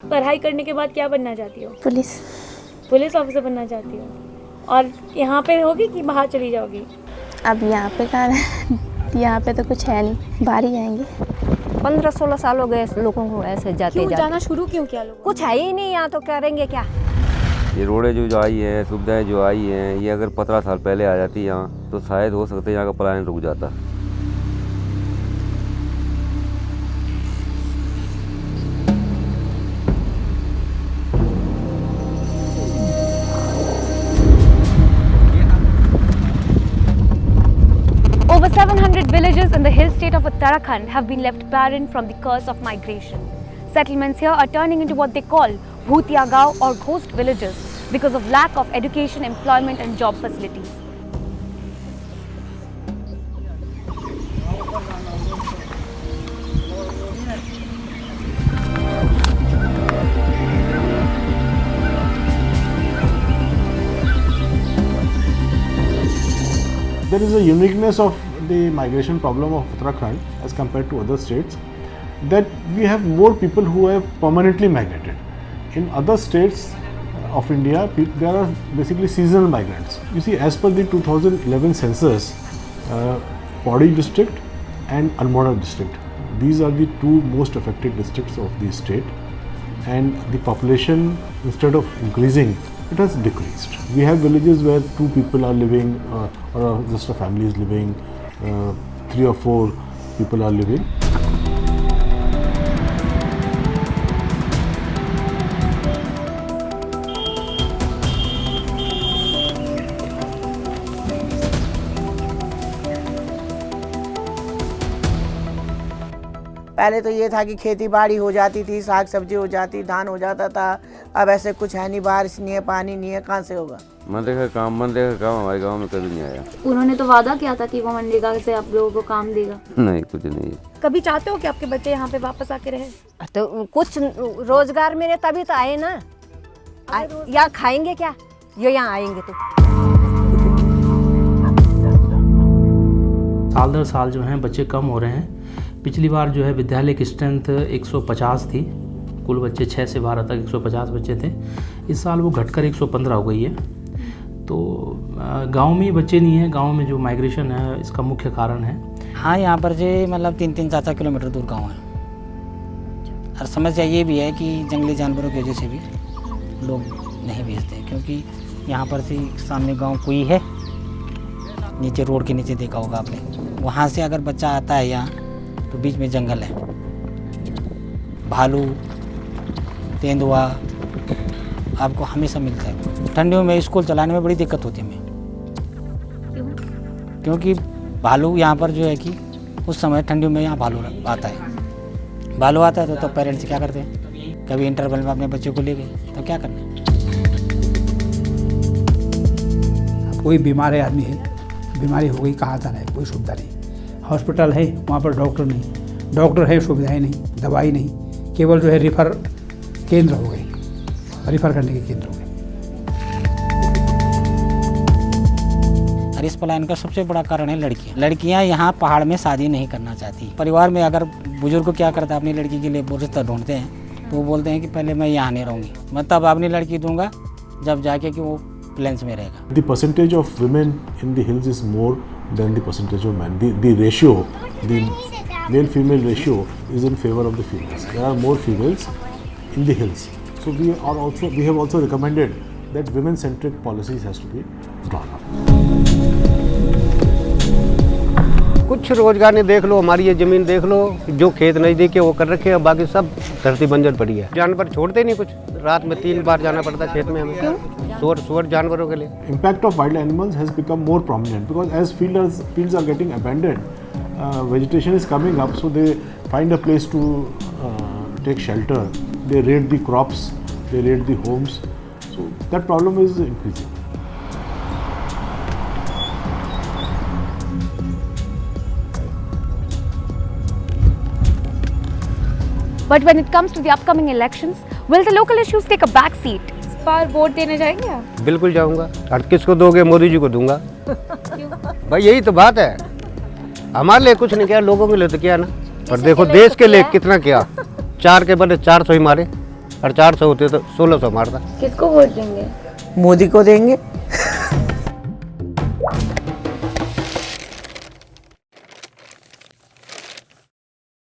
पढ़ाई करने के बाद क्या बनना चाहती हो? पुलिस। पुलिस ऑफिसर बनना चाहती हो? और यहाँ पे होगी कि बाहर चली जाओगी? अब यहाँ पे कहाँ यहाँ पे तो कुछ है नहीं, बाहर ही जाएंगे। 15-16 साल हो गए लोगों को ऐसे जाते क्यों जाते। जाना शुरू क्यों किया लोगों? कुछ है ही नहीं यहाँ, तो करेंगे क्या? ये रोडें जो आई हैं, सुविधाएं जो आई हैं, ये अगर 15 साल पहले आ जाती यहाँ तो शायद हो सकता है यहाँ का पलायन रुक जाता। Over 700 villages in the hill state of Uttarakhand have been left barren from the curse of migration. Settlements here are turning into what they call Bhutiya Gaon or ghost villages because of lack of education, employment and job facilities. There is a uniqueness of the migration problem of Uttarakhand as compared to other states, that we have more people who have permanently migrated. In other states of India, there are basically seasonal migrants. You see, as per the 2011 census, Pauri district and Almora district, these are the two most affected districts of the state, and the population, instead of increasing, it has decreased. We have villages where 2 people are living, or just a family is living, 3 or 4 people are living. पहले तो ये था कि खेती बाड़ी हो जाती थी, साग सब्जी हो जाती, धान हो जाता था। अब ऐसे कुछ है नहीं, बारिश नहीं है, पानी नहीं है, कहाँ से होगा? मनरेगा का काम हमारे गांव में कभी नहीं आया। उन्होंने तो वादा किया था कि वो मनरेगा से आप लोगों को काम देगा। नहीं, कुछ नहीं। कभी चाहते हो कि आपके बच्चे यहाँ पे वापस आके रहे? तो कुछ रोजगार मिले तभी तो आए ना। यहाँ खाएंगे क्या? ये यहाँ आएंगे तो। साल दर साल जो हैं बच्चे कम हो रहे हैं। पिछली बार जो है विद्यालय की स्ट्रेंथ 150 थी, कुल बच्चे 6 से 12 तक 150 बच्चे थे। इस साल वो घटकर 115 हो गई है। तो गांव में बच्चे नहीं हैं, गांव में जो माइग्रेशन है इसका मुख्य कारण है। हाँ, यहाँ पर जो मतलब 3-4 किलोमीटर दूर गांव है। और समस्या ये भी है कि जंगली जानवरों की वजह से भी लोग नहीं भेजते, क्योंकि यहाँ पर से सामने गांव कोई है, नीचे रोड के नीचे देखा होगा आपने। वहाँ से अगर बच्चा आता है यहाँ तो बीच में जंगल है, भालू, तेंदुआ आपको हमेशा मिलता है। ठंडियों में स्कूल चलाने में बड़ी दिक्कत होती है हमें, क्योंकि भालू यहाँ पर जो है कि उस समय ठंडियों में यहाँ भालू आता है। भालू आता है तो पेरेंट्स क्या करते हैं, कभी इंटरवल में अपने बच्चों को ले गए तो क्या करना। कोई बीमार है, आदमी है, बीमारी हो गई, कहाँ जाना है, कोई सुविधा नहीं। हॉस्पिटल है, वहाँ पर डॉक्टर नहीं, डॉक्टर है, सुविधाएं नहीं, दवाई नहीं, केवल जो है रिफ़र केंद्र हो गए, रिफ़र करने के केंद्र हो गए। और इस पलायन का सबसे बड़ा कारण है लड़कियाँ यहाँ पहाड़ में शादी नहीं करना चाहती। परिवार में अगर बुजुर्ग क्या करता है, अपनी लड़की के लिए रिश्ता ढूंढते हैं तो वो बोलते हैं कि पहले मैं यहाँ नहीं रहूँगी, मैं तब अपनी लड़की दूंगा जब जाके कि वो प्लेन्स में रहेगा। The percentage of women in the hills is more than the percentage of men. The ratio, the male-female ratio is in favor of the females. There are more females in the hills. So we have also recommended that women-centric policies has to be drawn up. कुछ रोजगार ने देख लो, हमारी ये जमीन देख लो, जो खेत नजदीक है वो कर रखे हैं, बाकी सब धरती बंजर पड़ी है। जानवर छोड़ते नहीं कुछ, रात में 3 बार जाना पड़ता है खेत में हमें। क्यों? सुअर जानवरों के लिए। Impact of wild animals has become more prominent because as fields are getting abandoned, vegetation is coming up, so they find a place to take shelter. They raid the crops, they raid the homes, so that problem is increasing. But when it comes to the upcoming elections, will the local issues take a back seat? इस बार vote देने जाएंगे आप? बिल्कुल जाऊंगा। और किसको दोगे? मोदी जी को दूंगा। भाई यही तो बात है, हमारे लिए कुछ नहीं किया, लोगों के लिए तो किया ना। और देखो देश के लिए कितना किया, 4 के बदले 400 ही मारे। और 400 होते तो 1600 मारता। किसको वोट देंगे? मोदी को देंगे।